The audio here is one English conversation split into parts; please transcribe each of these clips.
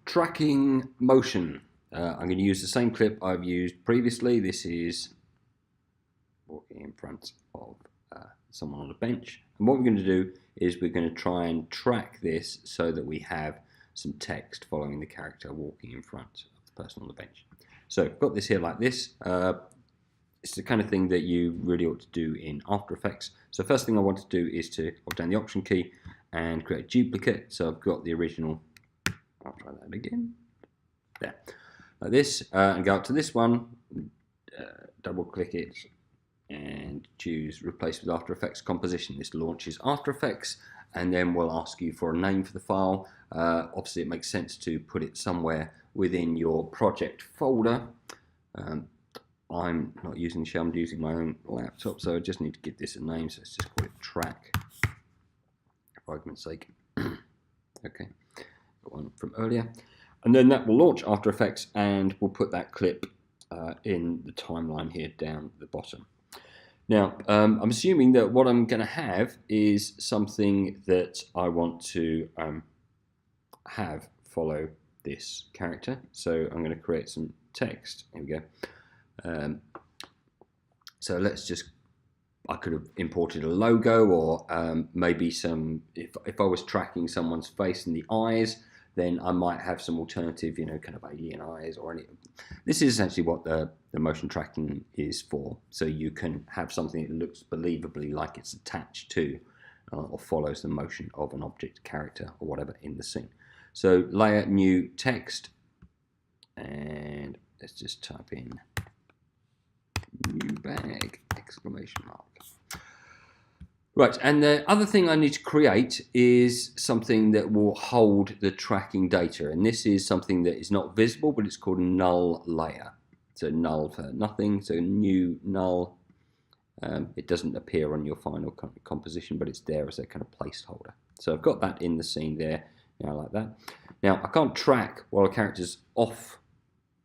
Tracking motion. I'm going to use the same clip I've used previously. This is walking in front of someone on a bench. And what we're going to do is we're going to try and track this so that we have some text following the character walking in front of the person on the bench. So I've got this here like this. It's the kind of thing that you really ought to do in After Effects. So first thing I want to do is to hold down the Option key and create a duplicate. So I've got the original. I'll try that again. There, like this, and go up to this one, double click it, and choose Replace with After Effects Composition. This launches After Effects, and then we'll ask you for a name for the file. Obviously, it makes sense to put it somewhere within your project folder. I'm not using Shell, I'm using my own laptop, so I just need to give this a name, so let's just call it Track, for argument's sake. Okay, got one from earlier. And then that will launch After Effects, and we'll put that clip in the timeline here down the bottom. Now, I'm assuming that what I'm going to have is something that I want to have follow this character. So I'm going to create some text. Here we go. So let's just, I could have imported a logo, or maybe some, if I was tracking someone's face and the eyes, then I might have some alternative, you know, kind of alien eyes or any. This is essentially what the motion tracking is for. So you can have something that looks believably like it's attached to or follows the motion of an object, character, or whatever in the scene. So layer, new text, and let's just type in new bag, exclamation mark. Right, and the other thing I need to create is something that will hold the tracking data, and this is something that is not visible, but it's called null layer. So null for nothing, so new null. It doesn't appear on your final composition, but it's there as a kind of placeholder. So I've got that in the scene there, now like that. Now I can't track while a character's off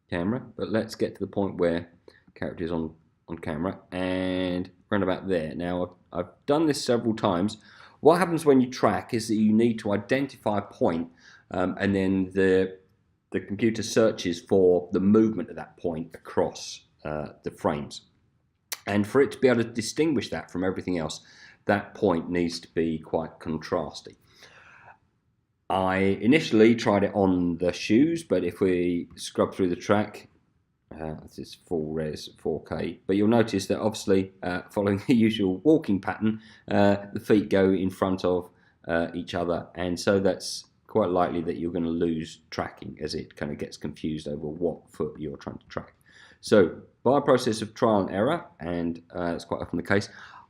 camera, but let's get to the point where character is on camera, and around about there. Now I've done this several times. What happens when you track is that you need to identify a point, and then the computer searches for the movement of that point across the frames. And for it to be able to distinguish that from everything else, that point needs to be quite contrasty. I initially tried it on the shoes, but if we scrub through the track, this is full res 4K, but you'll notice that obviously following the usual walking pattern, the feet go in front of each other, and so that's quite likely that you're going to lose tracking as it kind of gets confused over what foot you're trying to track. So by a process of trial and error, and it's quite often the case,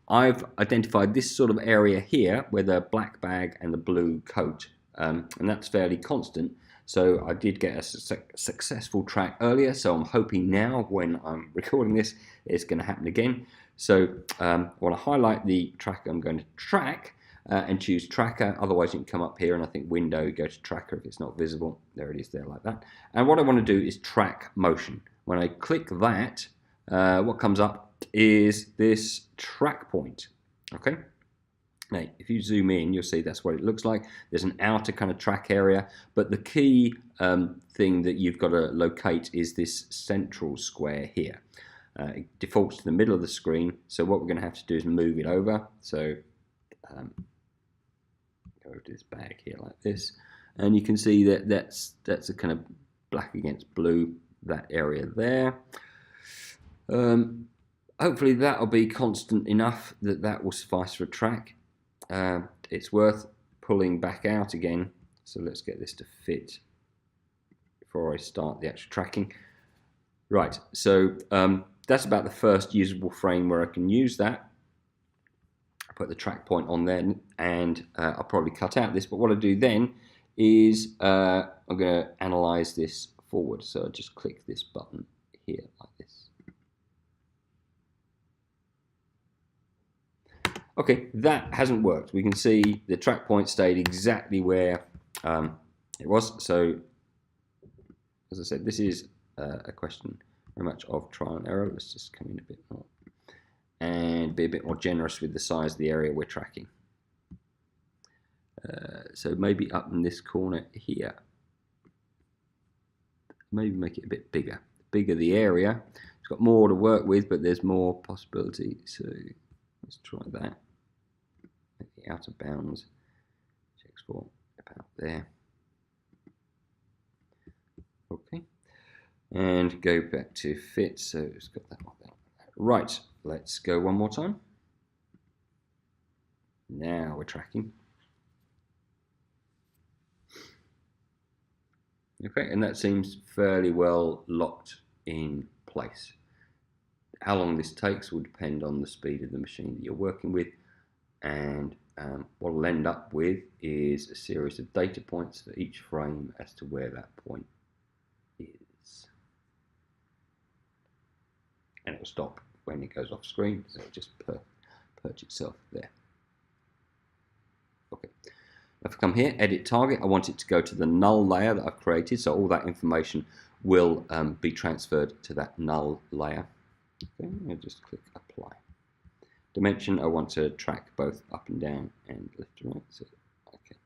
I've identified this sort of area here where the black bag and the blue coat, and that's fairly constant. So I did get a successful track earlier, so I'm hoping now when I'm recording this, it's going to happen again. So I want to highlight the track I'm going to track and choose tracker. Otherwise you can come up here and I think window, go to tracker if it's not visible. There it is there like that. And what I want to do is track motion. When I click that, what comes up is this track point, okay? Now, if you zoom in, you'll see that's what it looks like. There's an outer kind of track area, but the key thing that you've got to locate is this central square here. It defaults to the middle of the screen, so what we're going to have to do is move it over. So go over to this bag here like this, and you can see that that's a kind of black against blue, that area there. Hopefully that'll be constant enough that that will suffice for a track. It's worth pulling back out again, so let's get this to fit before I start the actual tracking. Right, so that's about the first usable frame where I can use that. I put the track point on there, and I'll probably cut out this, but what I do then is I'm going to analyze this forward, so I just click this button here like this. Okay, that hasn't worked. We can see the track point stayed exactly where it was. So, as I said, this is a question very much of trial and error. Let's just come in a bit more and be a bit more generous with the size of the area we're tracking. So maybe up in this corner here. Maybe make it a bit bigger. The bigger the area, it's got more to work with, but there's more possibility. So let's try that. Make the outer bounds. Export about there. Okay. And go back to fit. So it's got that one there. Right. Let's go one more time. Now we're tracking. Okay, and that seems fairly well locked in place. How long this takes will depend on the speed of the machine that you're working with, and what we'll end up with is a series of data points for each frame as to where that point is. And it will stop when it goes off screen, so it'll just perch itself there. Okay. If I come here, edit target, I want it to go to the null layer that I've created, so all that information will be transferred to that null layer. Okay, I'll just click apply. Dimension, I want to track both up and down and left to right. So, okay.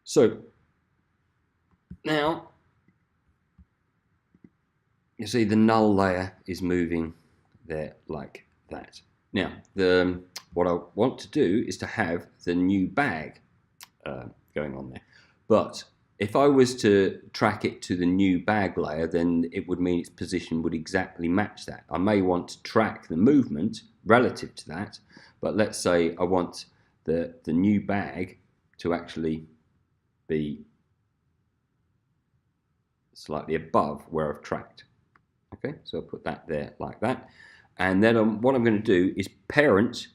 So now you see the null layer is moving there like that. Now, what I want to do is to have the new bag going on there. But if I was to track it to the new bag layer, then it would mean its position would exactly match that. I may want to track the movement relative to that, but let's say I want the new bag to actually be slightly above where I've tracked. Okay, so I'll put that there like that. And then what I'm going to do is parent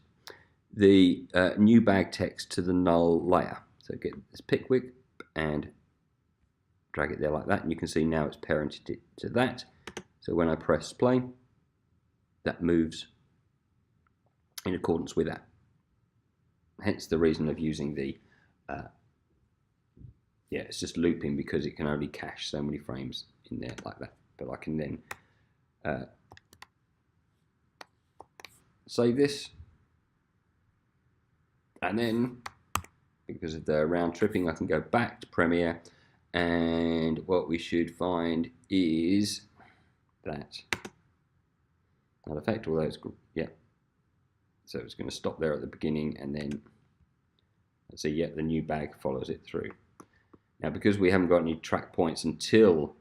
the new bag text to the null layer. So get this Pickwick and drag it there like that, and you can see now it's parented it to that. So when I press play, that moves in accordance with that. Hence the reason of using the yeah, it's just looping because it can only cache so many frames in there like that. But I can then save this, and then because of the round tripping, I can go back to Premiere, and what we should find is that effect, although it's yeah, so it's going to stop there at the beginning, and then let's see, yeah, the new bag follows it through. Now, because we haven't got any track points until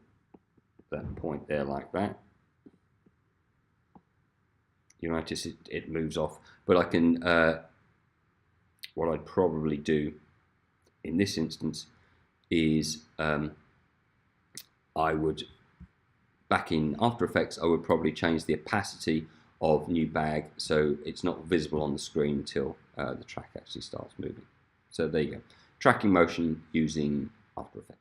that point there like that, you notice it moves off. But I can, what I'd probably do in this instance is I would, back in After Effects, I would probably change the opacity of new bag so it's not visible on the screen until the track actually starts moving. So there you go. Tracking motion using After Effects.